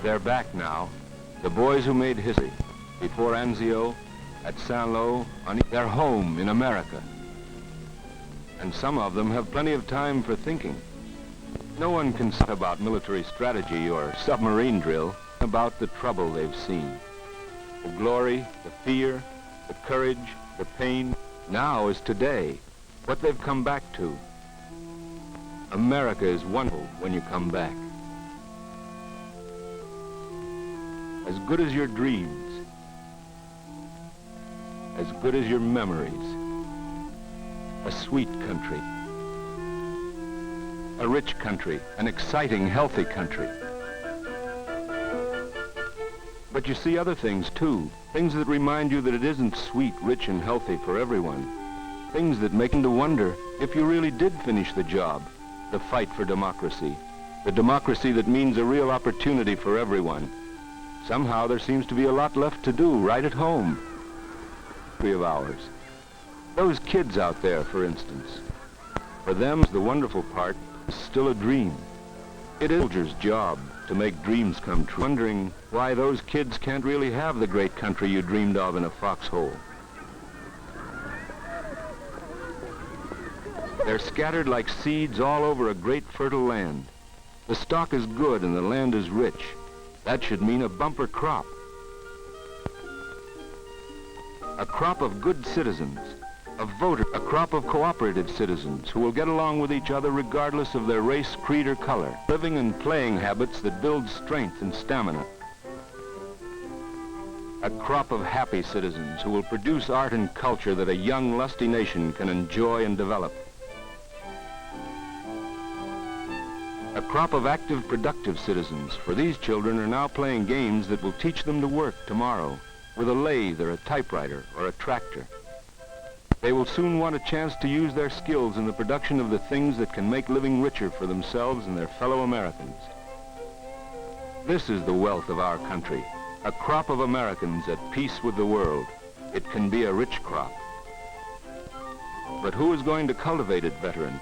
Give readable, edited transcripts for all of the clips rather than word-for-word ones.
They're back now. The boys who made history before Anzio, at Saint-Lô, they're home in America. And some of them have plenty of time for thinking. No one can say about military strategy or submarine drill, about the trouble they've seen. The glory, the fear, the courage, the pain. Now is today, what they've come back to. America is wonderful when you come back. As good as your dreams, as good as your memories. A sweet country, a rich country, an exciting, healthy country. But you see other things too, things that remind you that it isn't sweet, rich, and healthy for everyone. Things that make you wonder if you really did finish the job, the fight for democracy, the democracy that means a real opportunity for everyone. Somehow there seems to be a lot left to do right at home. Of ours. Those kids out there, for instance. For them, the wonderful part is still a dream. It is a soldier's job to make dreams come true. Wondering why those kids can't really have the great country you dreamed of in a foxhole. They're scattered like seeds all over a great fertile land. The stock is good and the land is rich. That should mean a bumper crop. A crop of good citizens, of voters, a crop of cooperative citizens who will get along with each other regardless of their race, creed, or color, living and playing habits that build strength and stamina. A crop of happy citizens who will produce art and culture that a young, lusty nation can enjoy and develop. A crop of active, productive citizens, for these children are now playing games that will teach them to work tomorrow, with a lathe or a typewriter or a tractor. They will soon want a chance to use their skills in the production of the things that can make living richer for themselves and their fellow Americans. This is the wealth of our country, a crop of Americans at peace with the world. It can be a rich crop. But who is going to cultivate it, veteran?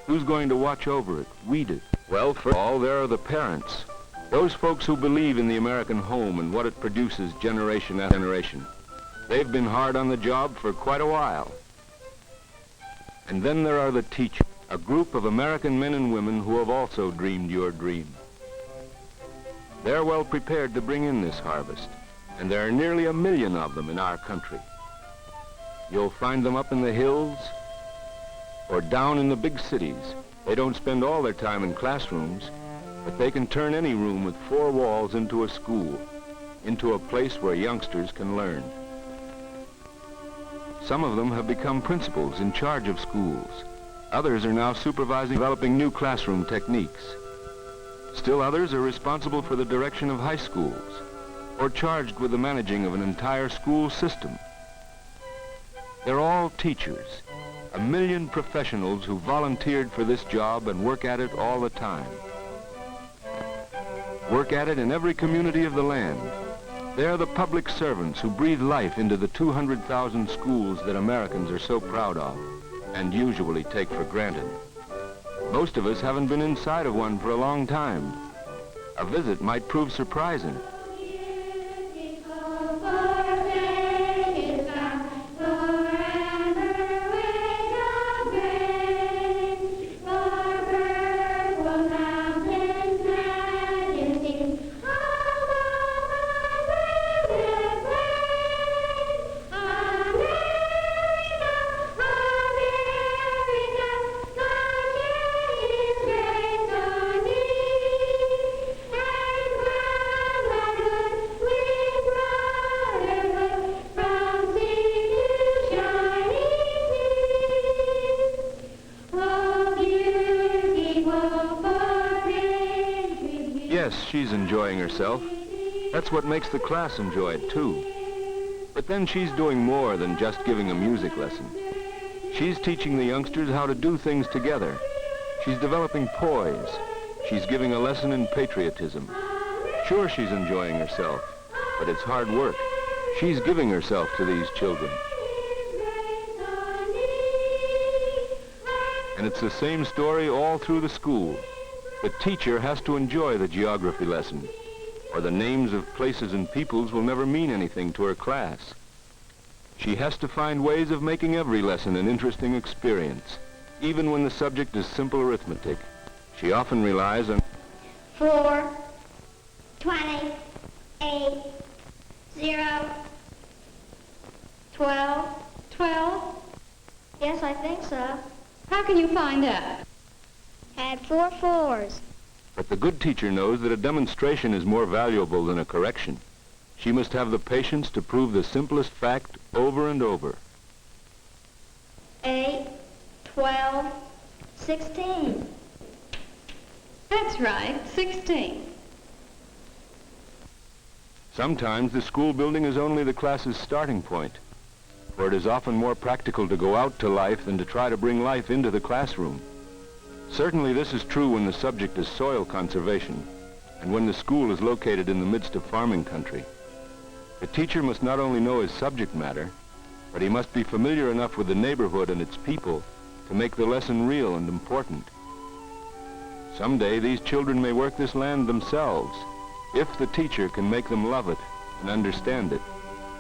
Who's going to watch over it, weed it? Well, first of all, there are the parents. Those folks who believe in the American home and what it produces generation after generation. They've been hard on the job for quite a while. And then there are the teachers, a group of American men and women who have also dreamed your dream. They're well prepared to bring in this harvest, and there are nearly 1 million of them in our country. You'll find them up in the hills or down in the big cities. They don't spend all their time in classrooms, but they can turn any room with 4 walls into a school, into a place where youngsters can learn. Some of them have become principals in charge of schools. Others are now supervising developing new classroom techniques. Still others are responsible for the direction of high schools, or charged with the managing of an entire school system. They're all teachers, 1 million professionals who volunteered for this job and work at it all the time. Work at it in every community of the land. They're the public servants who breathe life into the 200,000 schools that Americans are so proud of and usually take for granted. Most of us haven't been inside of one for a long time. A visit might prove surprising. Yes, she's enjoying herself. That's what makes the class enjoy it, too. But then she's doing more than just giving a music lesson. She's teaching the youngsters how to do things together. She's developing poise. She's giving a lesson in patriotism. Sure, she's enjoying herself, but it's hard work. She's giving herself to these children. And it's the same story all through the school. The teacher has to enjoy the geography lesson. or the names of places and peoples will never mean anything to her class. She has to find ways of making every lesson an interesting experience, even when the subject is simple arithmetic. She often relies on 4, 20, 8, 0, 12. 12? Yes, I think so. How can you find out? Had 4 4s. But the good teacher knows that a demonstration is more valuable than a correction. She must have the patience to prove the simplest fact over and over. 8, 12, 16. That's right, 16. Sometimes the school building is only the class's starting point, for it is often more practical to go out to life than to try to bring life into the classroom. Certainly this is true when the subject is soil conservation and when the school is located in the midst of farming country. The teacher must not only know his subject matter, but he must be familiar enough with the neighborhood and its people to make the lesson real and important. Someday these children may work this land themselves if the teacher can make them love it and understand it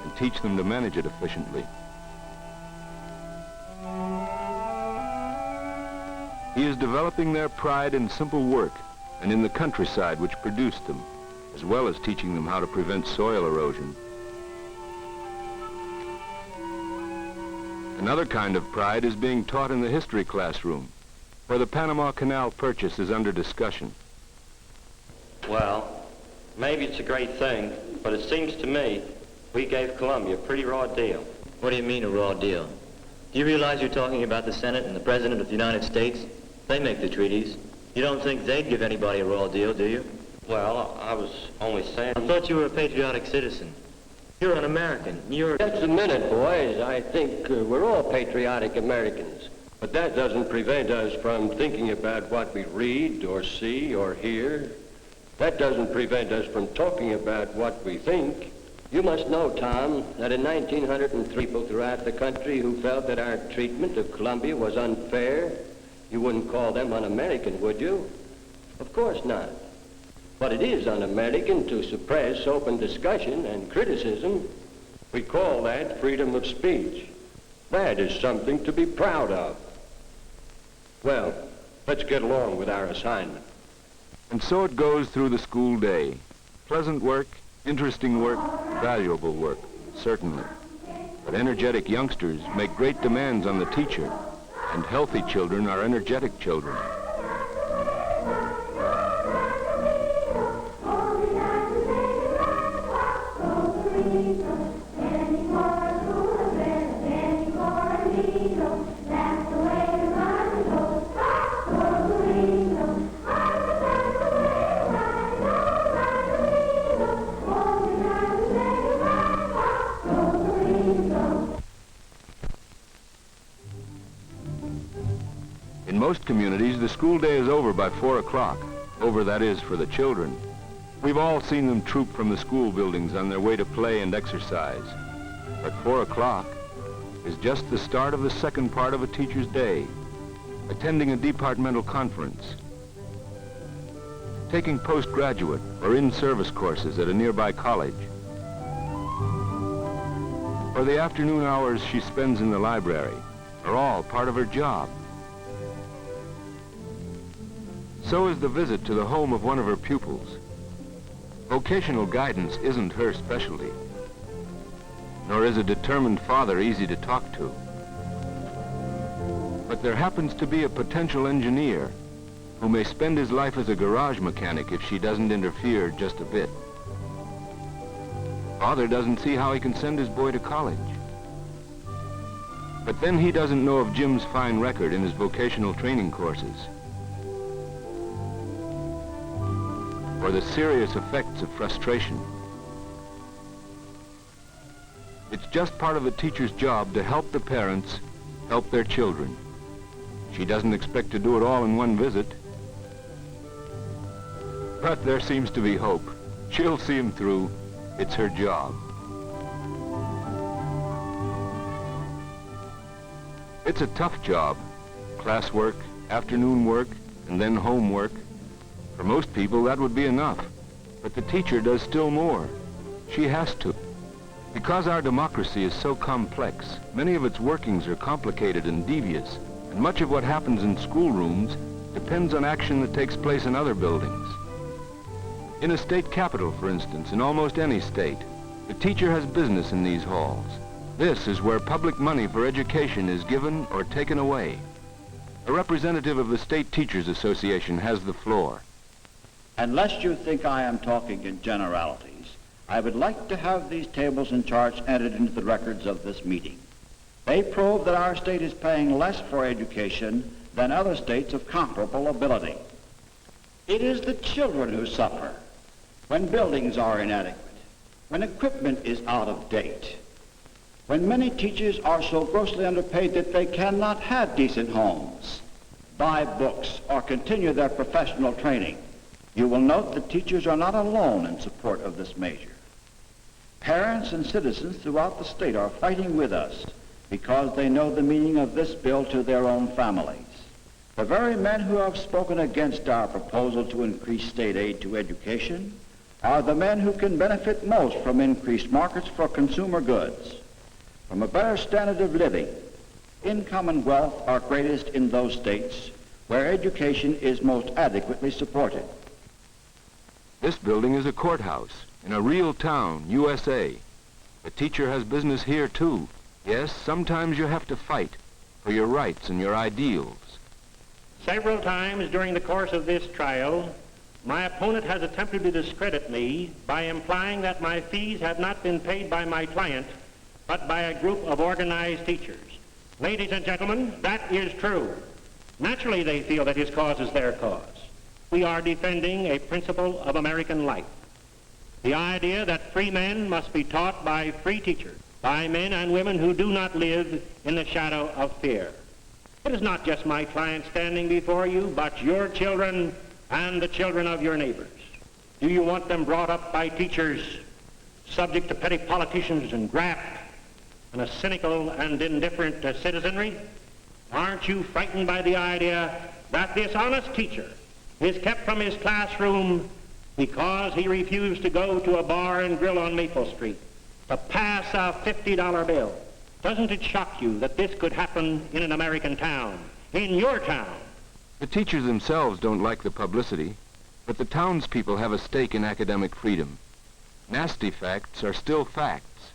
and teach them to manage it efficiently. He is developing their pride in simple work and in the countryside which produced them, as well as teaching them how to prevent soil erosion. Another kind of pride is being taught in the history classroom, where the Panama Canal Purchase is under discussion. Well, maybe it's a great thing, but it seems to me we gave Columbia a pretty raw deal. What do you mean a raw deal? Do you realize you're talking about the Senate and the President of the United States? They make the treaties. You don't think they'd give anybody a raw deal, do you? Well, I was only saying... I thought you were a patriotic citizen. You're an American. You're... Just a minute, boys. I think we're all patriotic Americans. But that doesn't prevent us from thinking about what we read or see or hear. That doesn't prevent us from talking about what we think. You must know, Tom, that in 1903, people throughout the country who felt that our treatment of Columbia was unfair, you wouldn't call them un-American, would you? Of course not. But it is un-American to suppress open discussion and criticism. We call that freedom of speech. That is something to be proud of. Well, let's get along with our assignment. And so it goes through the school day. Pleasant work, interesting work, valuable work, certainly. But energetic youngsters make great demands on the teacher, and healthy children are energetic children. In most communities, the school day is over by 4 o'clock. Over, that is, for the children. We've all seen them troop from the school buildings on their way to play and exercise. But 4 o'clock is just the start of the second part of a teacher's day, attending a departmental conference, taking postgraduate or in-service courses at a nearby college, or the afternoon hours she spends in the library are all part of her job. So is the visit to the home of one of her pupils. Vocational guidance isn't her specialty, nor is a determined father easy to talk to. But there happens to be a potential engineer who may spend his life as a garage mechanic if she doesn't interfere just a bit. Father doesn't see how he can send his boy to college. But then he doesn't know of Jim's fine record in his vocational training courses, or the serious effects of frustration. It's just part of the teacher's job to help the parents help their children. She doesn't expect to do it all in one visit. But there seems to be hope. She'll see him through. It's her job. It's a tough job. Classwork, afternoon work, and then homework. For most people, that would be enough. But the teacher does still more. She has to. Because our democracy is so complex, many of its workings are complicated and devious, and much of what happens in schoolrooms depends on action that takes place in other buildings. In a state capitol, for instance, in almost any state, the teacher has business in these halls. This is where public money for education is given or taken away. A representative of the State Teachers Association has the floor. And lest you think I am talking in generalities, I would like to have these tables and charts entered into the records of this meeting. They prove that our state is paying less for education than other states of comparable ability. It is the children who suffer when buildings are inadequate, when equipment is out of date, when many teachers are so grossly underpaid that they cannot have decent homes, buy books, or continue their professional training. You will note that teachers are not alone in support of this measure. Parents and citizens throughout the state are fighting with us because they know the meaning of this bill to their own families. The very men who have spoken against our proposal to increase state aid to education are the men who can benefit most from increased markets for consumer goods, from a better standard of living. Income and wealth are greatest in those states where education is most adequately supported. This building is a courthouse in a real town, USA. The teacher has business here, too. Yes, sometimes you have to fight for your rights and your ideals. Several times during the course of this trial, my opponent has attempted to discredit me by implying that my fees have not been paid by my client, but by a group of organized teachers. Ladies and gentlemen, that is true. Naturally, they feel that his cause is their cause. We are defending a principle of American life. The idea that free men must be taught by free teachers, by men and women who do not live in the shadow of fear. It is not just my client standing before you, but your children and the children of your neighbors. Do you want them brought up by teachers subject to petty politicians and graft and a cynical and indifferent citizenry? Aren't you frightened by the idea that this honest teacher is kept from his classroom because he refused to go to a bar and grill on Maple Street to pass a $50 bill? Doesn't it shock you that this could happen in an American town, in your town? The teachers themselves don't like the publicity, but the townspeople have a stake in academic freedom. Nasty facts are still facts.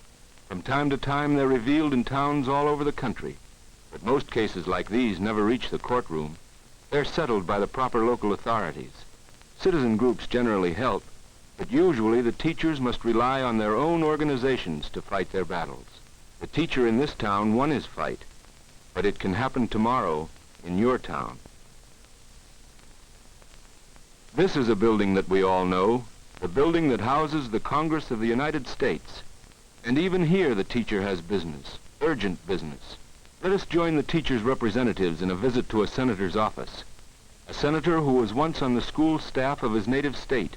From time to time, they're revealed in towns all over the country. But most cases like these never reach the courtroom. They're settled by the proper local authorities. Citizen groups generally help, but usually the teachers must rely on their own organizations to fight their battles. The teacher in this town won his fight, but it can happen tomorrow in your town. This is a building that we all know, the building that houses the Congress of the United States. And even here the teacher has business, urgent business. Let us join the teacher's representatives in a visit to a senator's office. A senator who was once on the school staff of his native state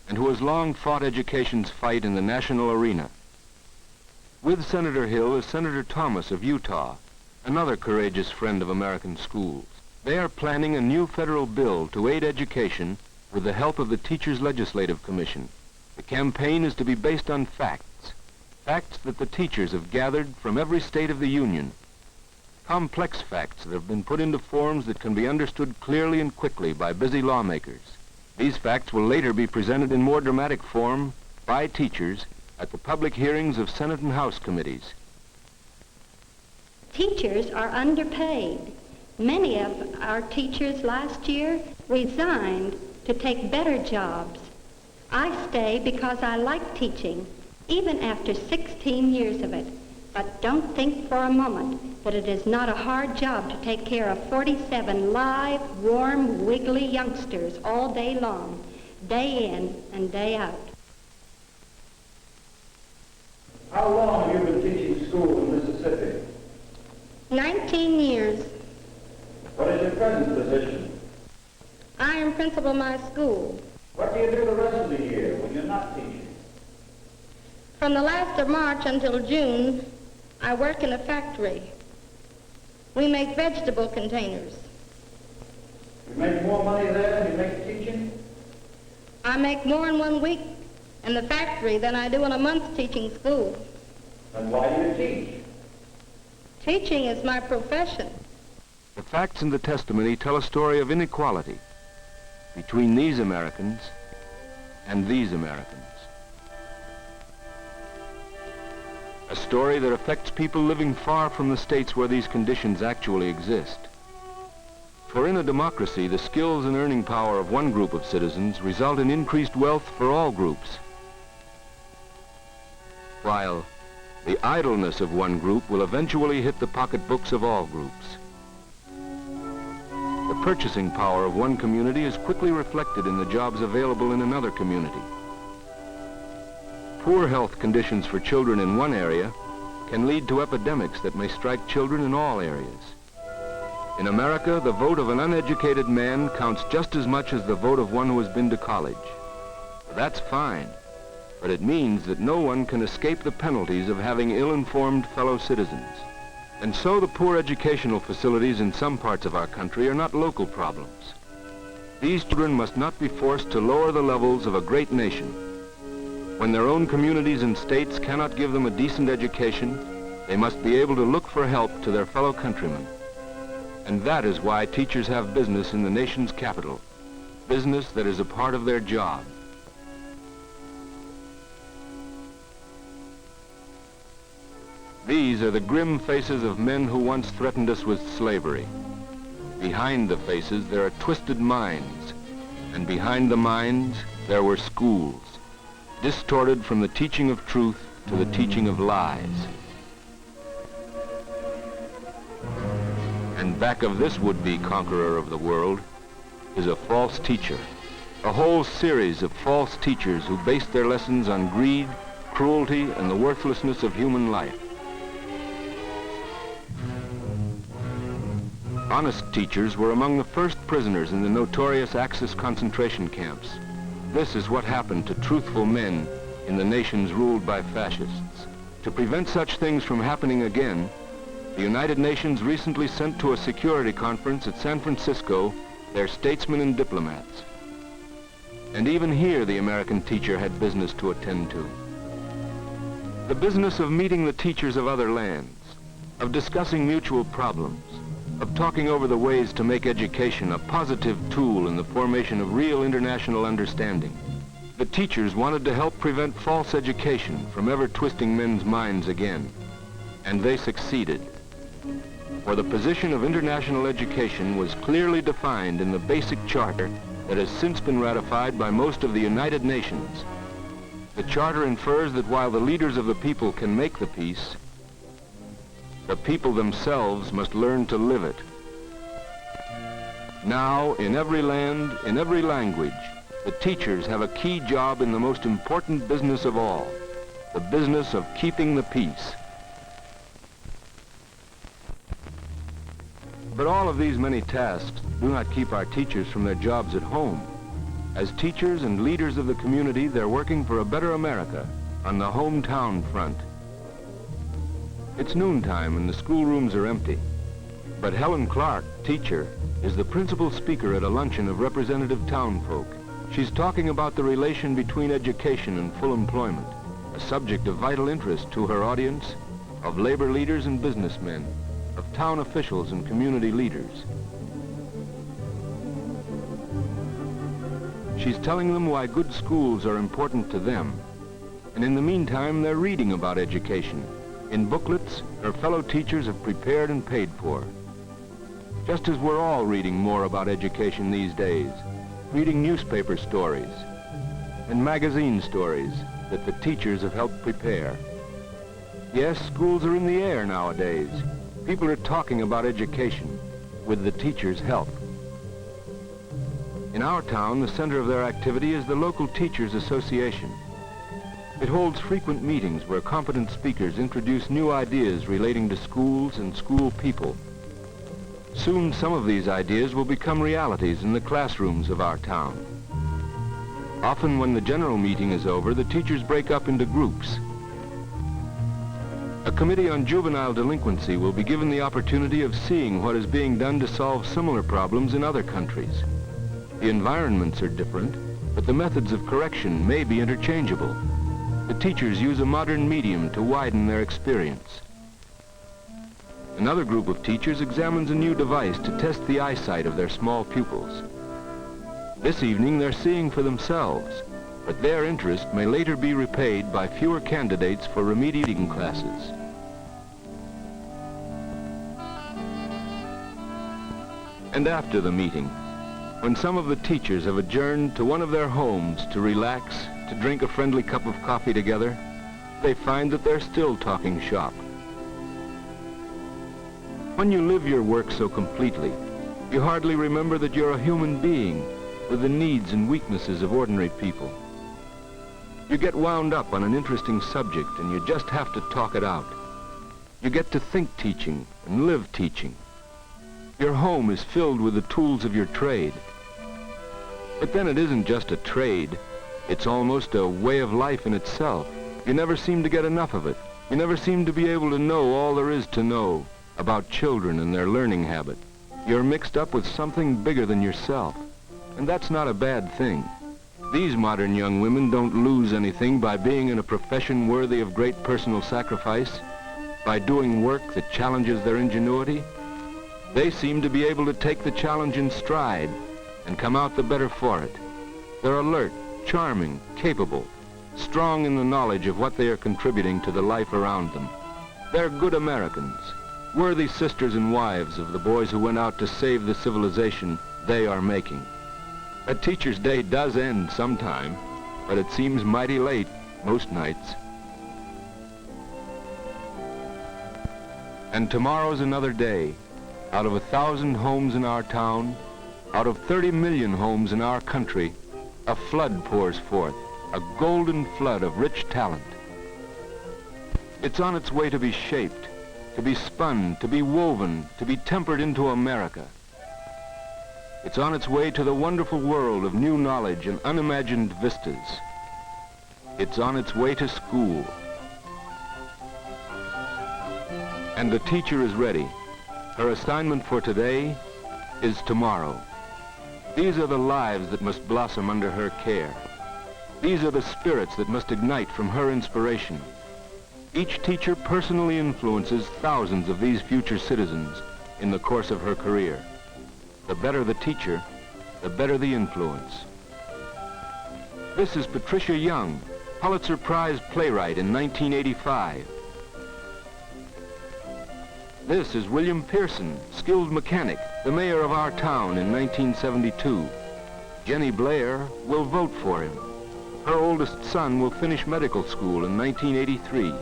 and who has long fought education's fight in the national arena. With Senator Hill is Senator Thomas of Utah, another courageous friend of American schools. They are planning a new federal bill to aid education with the help of the Teachers Legislative Commission. The campaign is to be based on facts, facts that the teachers have gathered from every state of the Union. Complex facts that have been put into forms that can be understood clearly and quickly by busy lawmakers. These facts will later be presented in more dramatic form by teachers at the public hearings of Senate and House committees. Teachers are underpaid. Many of our teachers last year resigned to take better jobs. I stay because I like teaching, even after 16 years of it. But don't think for a moment that it is not a hard job to take care of 47 live, warm, wiggly youngsters all day long, day in and day out. How long have you been teaching school in Mississippi? 19 years. What is your present position? I am principal of my school. What do you do the rest of the year when you're not teaching? From the last of March until June, I work in a factory. We make vegetable containers. You make more money there than you make teaching? I make more in 1 week in the factory than I do in a month teaching school. And why do you teach? Teaching is my profession. The facts in the testimony tell a story of inequality between these Americans and these Americans. A story that affects people living far from the states where these conditions actually exist. For in a democracy, the skills and earning power of one group of citizens result in increased wealth for all groups, while the idleness of one group will eventually hit the pocketbooks of all groups. The purchasing power of one community is quickly reflected in the jobs available in another community. Poor health conditions for children in one area can lead to epidemics that may strike children in all areas. In America, the vote of an uneducated man counts just as much as the vote of one who has been to college. That's fine, but it means that no one can escape the penalties of having ill-informed fellow citizens. And so the poor educational facilities in some parts of our country are not local problems. These children must not be forced to lower the levels of a great nation. When their own communities and states cannot give them a decent education, they must be able to look for help to their fellow countrymen. And that is why teachers have business in the nation's capital, business that is a part of their job. These are the grim faces of men who once threatened us with slavery. Behind the faces, there are twisted minds, and behind the minds, there were schools, distorted from the teaching of truth to the teaching of lies. And back of this would-be conqueror of the world is a false teacher, a whole series of false teachers who based their lessons on greed, cruelty, and the worthlessness of human life. Honest teachers were among the first prisoners in the notorious Axis concentration camps. This is what happened to truthful men in the nations ruled by fascists. To prevent such things from happening again, the United Nations recently sent to a security conference at San Francisco their statesmen and diplomats. And even here the American teacher had business to attend to. The business of meeting the teachers of other lands, of discussing mutual problems, of talking over the ways to make education a positive tool in the formation of real international understanding. The teachers wanted to help prevent false education from ever twisting men's minds again. And they succeeded. For the position of international education was clearly defined in the basic charter that has since been ratified by most of the United Nations. The charter infers that while the leaders of the people can make the peace, the people themselves must learn to live it. Now, in every land, in every language, the teachers have a key job in the most important business of all, the business of keeping the peace. But all of these many tasks do not keep our teachers from their jobs at home. As teachers and leaders of the community, they're working for a better America on the hometown front. It's noontime and the schoolrooms are empty. But Helen Clark, teacher, is the principal speaker at a luncheon of representative townfolk. She's talking about the relation between education and full employment, a subject of vital interest to her audience of labor leaders and businessmen, of town officials and community leaders. She's telling them why good schools are important to them. And in the meantime, they're reading about education in booklets her fellow teachers have prepared and paid for. Just as we're all reading more about education these days, reading newspaper stories and magazine stories that the teachers have helped prepare. Yes, schools are in the air nowadays. People are talking about education with the teachers' help. In our town, the center of their activity is the local Teachers Association. It holds frequent meetings where competent speakers introduce new ideas relating to schools and school people. Soon, some of these ideas will become realities in the classrooms of our town. Often, when the general meeting is over, the teachers break up into groups. A committee on juvenile delinquency will be given the opportunity of seeing what is being done to solve similar problems in other countries. The environments are different, but the methods of correction may be interchangeable. The teachers use a modern medium to widen their experience. Another group of teachers examines a new device to test the eyesight of their small pupils. This evening, they're seeing for themselves, but their interest may later be repaid by fewer candidates for remediating classes. And after the meeting, when some of the teachers have adjourned to one of their homes to relax, to drink a friendly cup of coffee together, they find that they're still talking shop. When you live your work so completely, you hardly remember that you're a human being with the needs and weaknesses of ordinary people. You get wound up on an interesting subject and you just have to talk it out. You get to think teaching and live teaching. Your home is filled with the tools of your trade. But then it isn't just a trade. It's almost a way of life in itself. You never seem to get enough of it. You never seem to be able to know all there is to know about children and their learning habit. You're mixed up with something bigger than yourself, and that's not a bad thing. These modern young women don't lose anything by being in a profession worthy of great personal sacrifice, by doing work that challenges their ingenuity. They seem to be able to take the challenge in stride and come out the better for it. They're alert, charming, capable, strong in the knowledge of what they are contributing to the life around them. They're good Americans, worthy sisters and wives of the boys who went out to save the civilization they are making. A teacher's day does end sometime, but it seems mighty late most nights. And tomorrow's another day. Out of 1,000 homes in our town, out of 30 million homes in our country, a flood pours forth, a golden flood of rich talent. It's on its way to be shaped, to be spun, to be woven, to be tempered into America. It's on its way to the wonderful world of new knowledge and unimagined vistas. It's on its way to school. And the teacher is ready. Her assignment for today is tomorrow. These are the lives that must blossom under her care. These are the spirits that must ignite from her inspiration. Each teacher personally influences thousands of these future citizens in the course of her career. The better the teacher, the better the influence. This is Patricia Young, Pulitzer Prize playwright in 1985. This is William Pearson, skilled mechanic, the mayor of our town in 1972. Jenny Blair will vote for him. Her oldest son will finish medical school in 1983.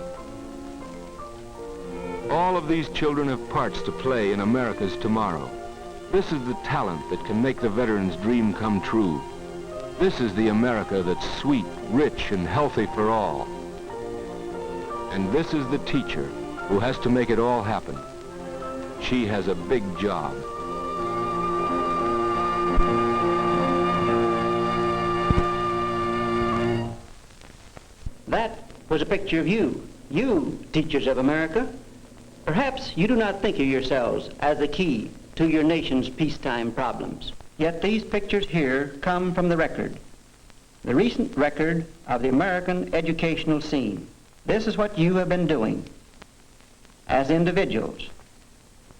All of these children have parts to play in America's tomorrow. This is the talent that can make the veteran's dream come true. This is the America that's sweet, rich, and healthy for all. And this is the teacher who has to make it all happen. She has a big job. That was a picture of you, teachers of America. Perhaps you do not think of yourselves as the key to your nation's peacetime problems. Yet these pictures here come from the record, the recent record of the American educational scene. This is what you have been doing as individuals,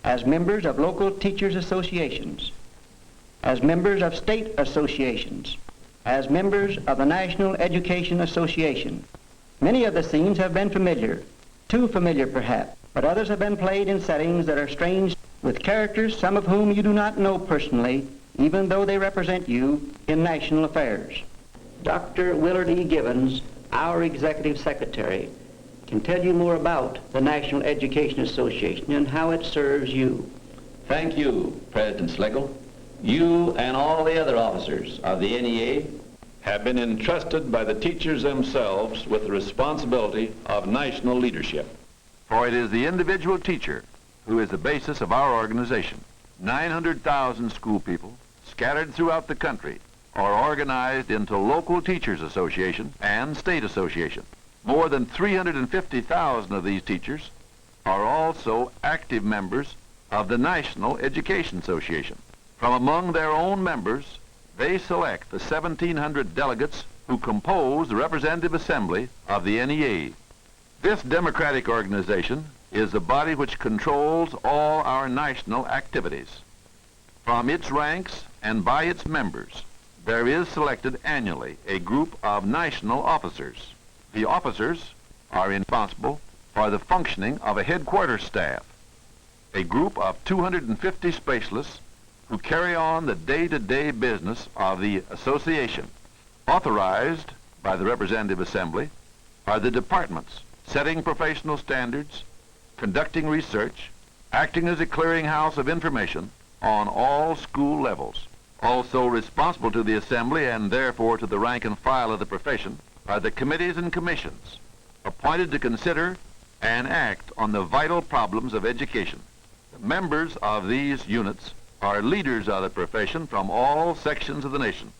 as members of local teachers' associations, as members of state associations, as members of the National Education Association. Many of the scenes have been familiar, too familiar perhaps, but others have been played in settings that are strange, with characters, some of whom you do not know personally, even though they represent you in national affairs. Dr. Willard E. Gibbons, our Executive Secretary, can tell you more about the National Education Association and how it serves you. Thank you, President Schlegel. You and all the other officers of the NEA have been entrusted by the teachers themselves with the responsibility of national leadership. For it is the individual teacher who is the basis of our organization. 900,000 school people scattered throughout the country are organized into local teachers associations and state associations. More than 350,000 of these teachers are also active members of the National Education Association. From among their own members, They select the 1,700 delegates who compose the Representative Assembly of the NEA. This democratic organization is the body which controls all our national activities. From its ranks and by its members, there is selected annually a group of national officers. The officers are responsible for the functioning of a headquarters staff, a group of 250 specialists who carry on the day-to-day business of the association. Authorized by the Representative Assembly are the departments setting professional standards, conducting research, acting as a clearinghouse of information on all school levels. Also responsible to the Assembly and therefore to the rank and file of the profession are the committees and commissions appointed to consider and act on the vital problems of education. The members of these units are leaders of the profession from all sections of the nation.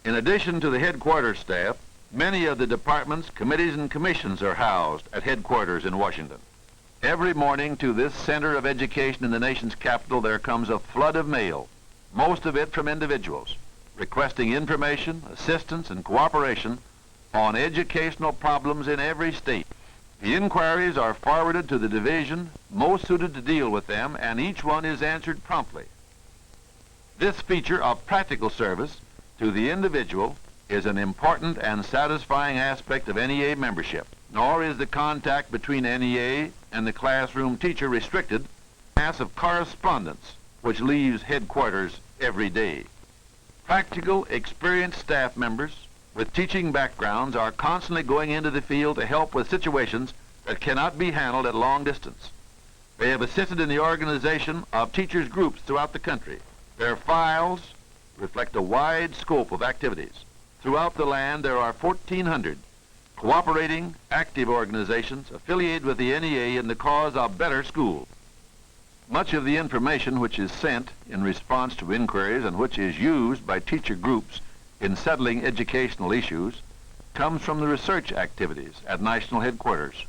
In addition to the headquarters staff, many of the departments, committees, and commissions are housed at headquarters in Washington. Every morning to this center of education in the nation's capital there comes a flood of mail, most of it from individuals, requesting information, assistance, and cooperation on educational problems in every state. The inquiries are forwarded to the division most suited to deal with them, and each one is answered promptly. This feature of practical service to the individual is an important and satisfying aspect of NEA membership, nor is the contact between NEA and the classroom teacher restricted to the mass of correspondence which leaves headquarters every day. Practical, experienced staff members with teaching backgrounds are constantly going into the field to help with situations that cannot be handled at long distance. They have assisted in the organization of teachers' groups throughout the country. Their files reflect a wide scope of activities. Throughout the land, there are 1,400 cooperating, active organizations affiliated with the NEA in the cause of better schools. Much of the information which is sent in response to inquiries and which is used by teacher groups in settling educational issues comes from the research activities at national headquarters.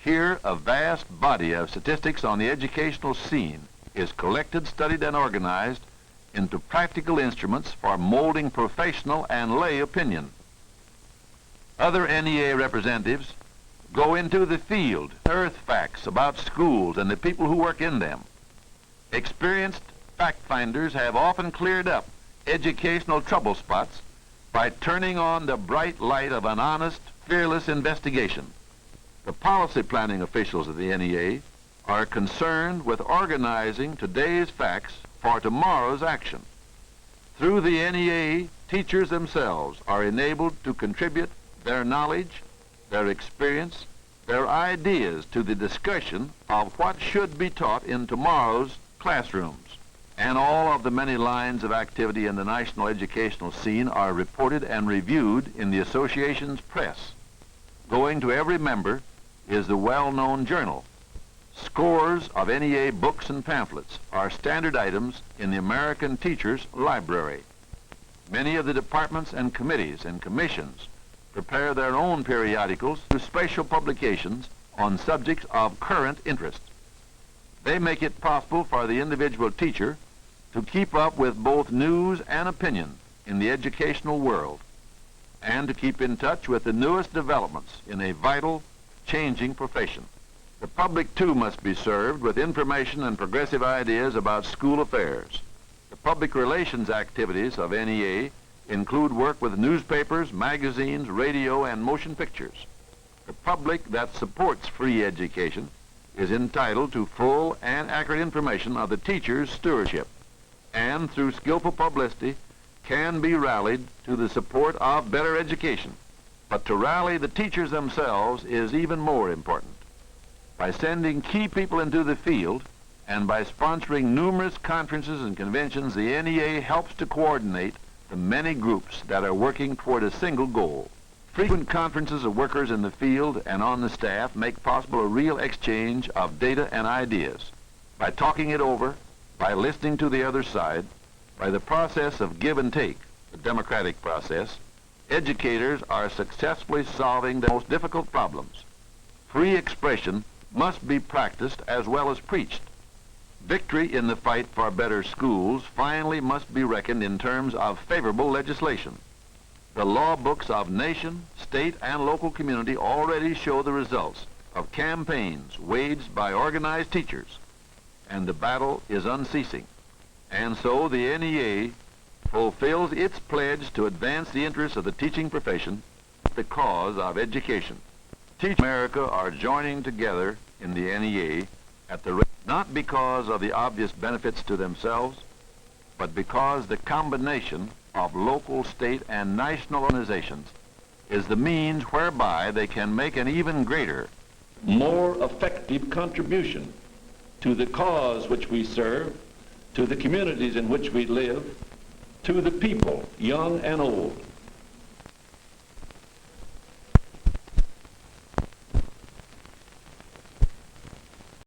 Here, a vast body of statistics on the educational scene is collected, studied, and organized into practical instruments for molding professional and lay opinion. Other NEA representatives go into the field, unearth facts about schools and the people who work in them. Experienced fact finders have often cleared up educational trouble spots by turning on the bright light of an honest, fearless investigation. The policy planning officials of the NEA are concerned with organizing today's facts for tomorrow's action. Through the NEA, teachers themselves are enabled to contribute their knowledge, their experience, their ideas to the discussion of what should be taught in tomorrow's classrooms. And all of the many lines of activity in the national educational scene are reported and reviewed in the association's press. Going to every member is the well-known journal. Scores of NEA books and pamphlets are standard items in the American Teacher's Library. Many of the departments and committees and commissions prepare their own periodicals through special publications on subjects of current interest. They make it possible for the individual teacher to keep up with both news and opinion in the educational world and to keep in touch with the newest developments in a vital, changing profession. The public, too, must be served with information and progressive ideas about school affairs. The public relations activities of NEA include work with newspapers, magazines, radio, and motion pictures. The public that supports free education is entitled to full and accurate information of the teacher's stewardship, and through skillful publicity can be rallied to the support of better education. But to rally the teachers themselves is even more important. By sending key people into the field and by sponsoring numerous conferences and conventions, the NEA helps to coordinate the many groups that are working toward a single goal. Frequent conferences of workers in the field and on the staff make possible a real exchange of data and ideas. By talking it over, by listening to the other side, by the process of give and take, the democratic process, educators are successfully solving the most difficult problems. Free expression must be practiced as well as preached. Victory in the fight for better schools finally must be reckoned in terms of favorable legislation. The law books of nation, state, and local community already show the results of campaigns waged by organized teachers, and the battle is unceasing. And so the NEA fulfills its pledge to advance the interests of the teaching profession, the cause of education. Teach America are joining together in the NEA at the not because of the obvious benefits to themselves, but because the combination of local, state, and national organizations is the means whereby they can make an even greater, more effective contribution to the cause which we serve, to the communities in which we live, to the people, young and old,